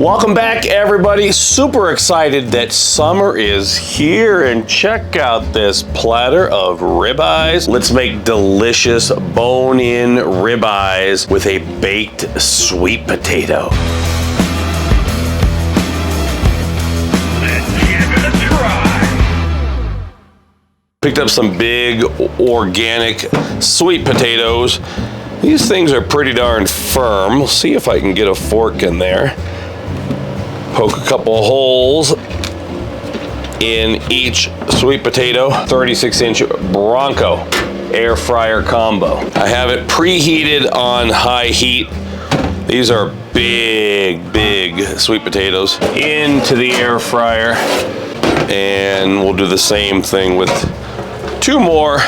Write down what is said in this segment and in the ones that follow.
Welcome back, everybody. Super excited that summer is here, and check out this platter of ribeyes. Let's make delicious bone-in ribeyes with a baked sweet potato. Let's give it a try. Picked up some big organic sweet potatoes. These things are pretty darn firm. We'll see if I can get a fork in there. Poke a couple of holes in each sweet potato. 36-inch Bronco air fryer combo. I have it preheated on high heat. These are big sweet potatoes into the air fryer. And we'll do the same thing with two more.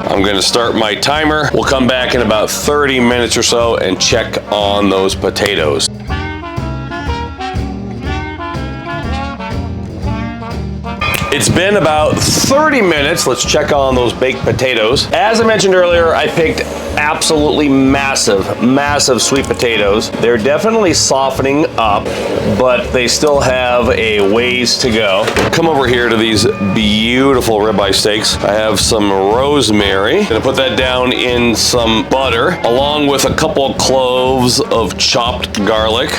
I'm gonna start my timer. We'll come back in about 30 minutes or so and check on those potatoes. It's been about 30 minutes. Let's check on those baked potatoes. As I mentioned earlier, I picked absolutely massive sweet potatoes. They're definitely softening up, but they still have a ways to go. Come over here to these beautiful ribeye steaks. I have some rosemary. Gonna put that down in some butter, along with a couple of cloves of chopped garlic.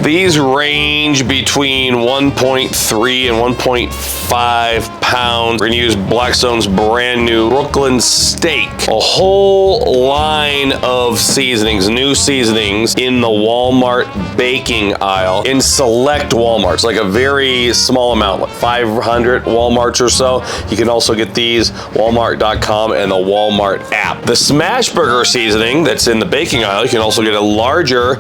These range between 1.3 and 1.5 pounds. We're gonna use Blackstone's brand new Brooklyn steak. A whole line of seasonings, new seasonings in the Walmart baking aisle in select Walmarts, like a very small amount, like 500 Walmarts or so. You can also get these Walmart.com and the Walmart app. The smash burger seasoning that's in the baking aisle, you can also get a larger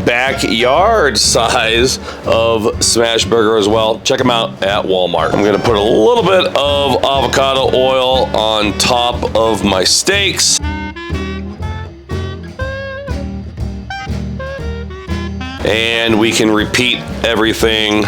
backyard size of smash burger as well. Check them out at Walmart. I'm gonna put a little bit of avocado oil on top of my steaks. And we can repeat everything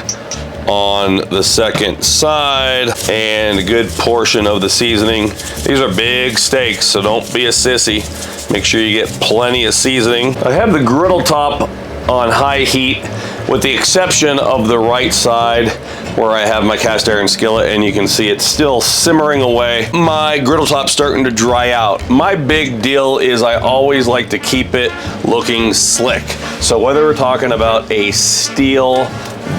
on the second side, and a good portion of the seasoning. These are big steaks, so don't be a sissy. Make sure you get plenty of seasoning. I have the griddle top on high heat, with the exception of the right side where I have my cast iron skillet, and you can see it's still simmering away. My griddle top's starting to dry out. My big deal is I always like to keep it looking slick. So whether we're talking about a steel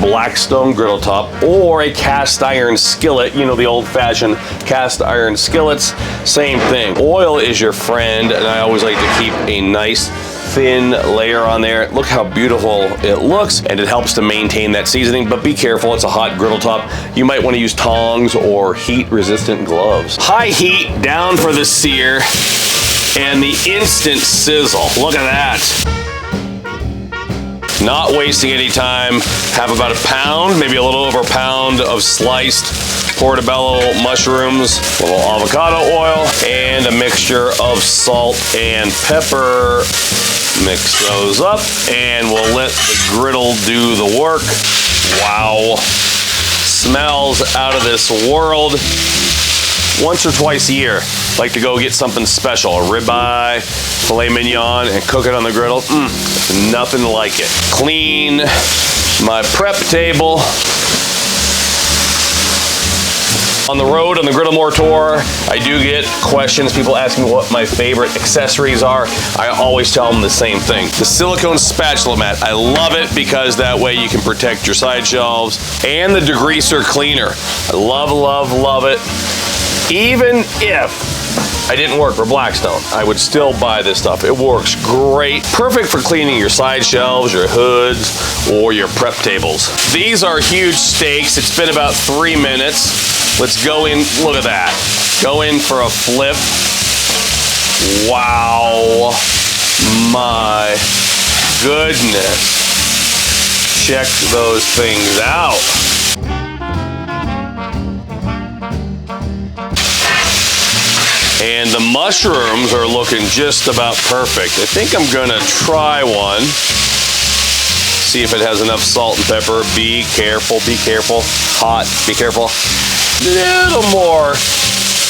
Blackstone griddle top or a cast iron skillet, you know, the old-fashioned cast iron skillets, same thing. Oil is your friend, and I always like to keep a nice thin layer on there. Look how beautiful it looks, and it helps to maintain that seasoning, but be careful, it's a hot griddle top. You might want to use tongs or heat-resistant gloves. High heat, down for the sear, and the instant sizzle. Look at that. Not wasting any time. Have about a pound, maybe a little over a pound of sliced portobello mushrooms, a little avocado oil, and a mixture of salt and pepper. Mix those up, and we'll let the griddle do the work. Wow. Smells out of this world. Once or twice a year, like to go get something special, a ribeye, filet mignon, and cook it on the griddle. Nothing like it. Clean my prep table. On the road, on the Griddle More tour, I do get questions, people asking what my favorite accessories are. I always tell them the same thing. The silicone spatula mat, I love it because that way you can protect your side shelves. And the degreaser cleaner. I love it. Even if I didn't work for Blackstone, I would still buy this stuff. It works great. Perfect for cleaning your side shelves, your hoods, or your prep tables. These are huge steaks. It's been about 3 minutes. Let's go in, look at that. Go in for a flip. Wow, my goodness. Check those things out. And the mushrooms are looking just about perfect. I think I'm gonna try one. See if it has enough salt and pepper. Be careful, be careful. Hot, be careful. Little more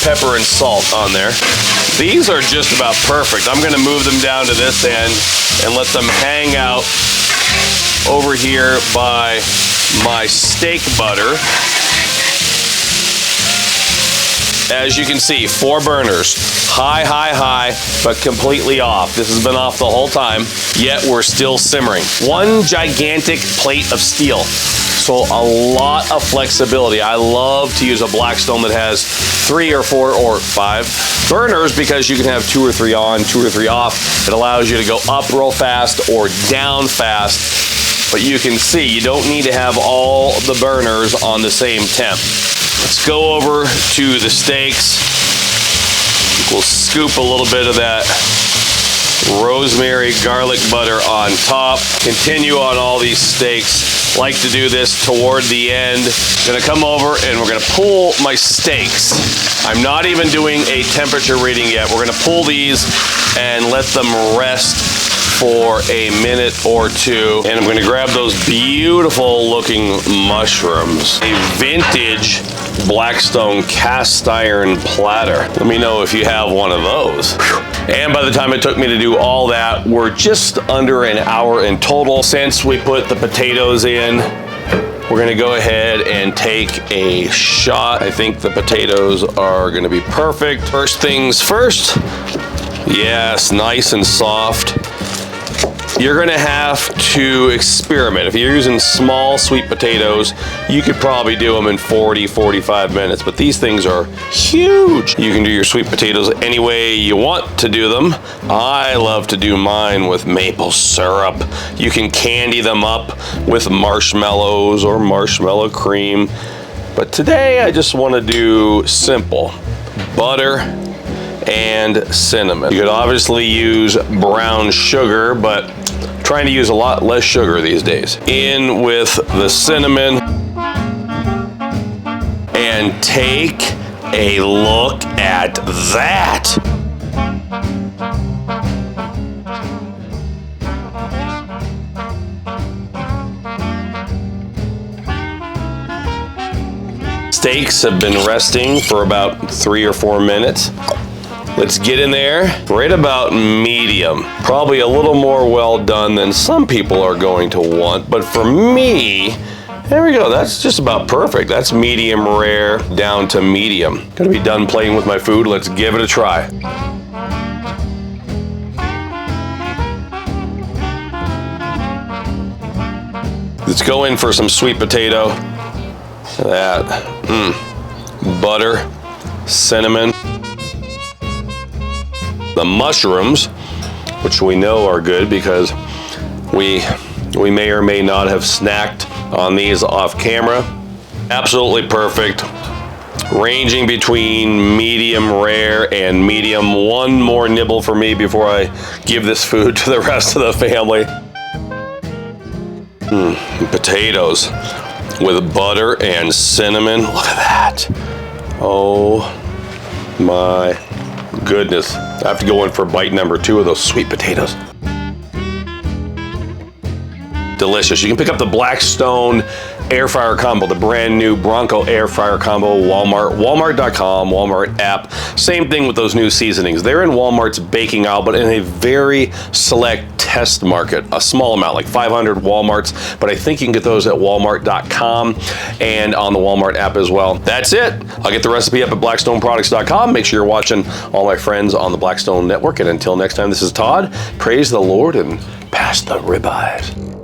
pepper and salt on there. These are just about perfect. I'm gonna move them down to this end and let them hang out over here by my steak butter. As you can see, 4 burners. High, high, high, but completely off. This has been off the whole time, yet we're still simmering. 1 gigantic plate of steel. So a lot of flexibility. I love to use a Blackstone that has 3 or 4 or 5 burners because you can have 2 or 3 on, 2 or 3 off. It allows you to go up real fast or down fast. But you can see you don't need to have all the burners on the same temp. Let's go over to the steaks. We'll scoop a little bit of that rosemary garlic butter on top. Continue on all these steaks. Like to do this toward the end. Gonna come over and we're gonna pull my steaks. I'm not even doing a temperature reading yet. We're gonna pull these and let them rest for a minute or 2. And I'm gonna grab those beautiful looking mushrooms. A vintage Blackstone cast iron platter. Let me know if you have one of those. And by the time it took me to do all that, we're just under an hour in total. Since we put the potatoes in, we're gonna go ahead and take a shot. I think the potatoes are gonna be perfect. First things first. Yes, nice and soft. You're gonna have to experiment. If you're using small sweet potatoes, you could probably do them in 40, 45 minutes, but these things are huge. You can do your sweet potatoes any way you want to do them. I love to do mine with maple syrup. You can candy them up with marshmallows or marshmallow cream. But today I just wanna do simple. Butter and cinnamon. You could obviously use brown sugar, but trying to use a lot less sugar these days. In with the cinnamon and take a look at that. Steaks have been resting for about 3 or 4 minutes. Let's get in there, right about medium. Probably a little more well done than some people are going to want, but for me, there we go, that's just about perfect. That's medium rare down to medium. Gonna be done playing with my food, let's give it a try. Let's go in for some sweet potato. Look at that, butter, cinnamon. The mushrooms, which we know are good because we may or may not have snacked on these off camera. Absolutely perfect. Ranging between medium rare and medium. One more nibble for me before I give this food to the rest of the family. Potatoes with butter and cinnamon. Look at that. Oh my goodness. I have to go in for bite number 2 of those sweet potatoes. Delicious. You can pick up the Blackstone air fryer combo, the brand new Bronco air fryer combo, Walmart, walmart.com, Walmart app. Same thing with those new seasonings. They're in Walmart's baking aisle, but in a very select test market, a small amount, like 500 Walmarts, but I think you can get those at walmart.com and on the Walmart app as well. That's it. I'll get the recipe up at blackstoneproducts.com. Make sure you're watching all my friends on the Blackstone Network, and until next time, this is Todd. Praise the Lord and pass the ribeyes.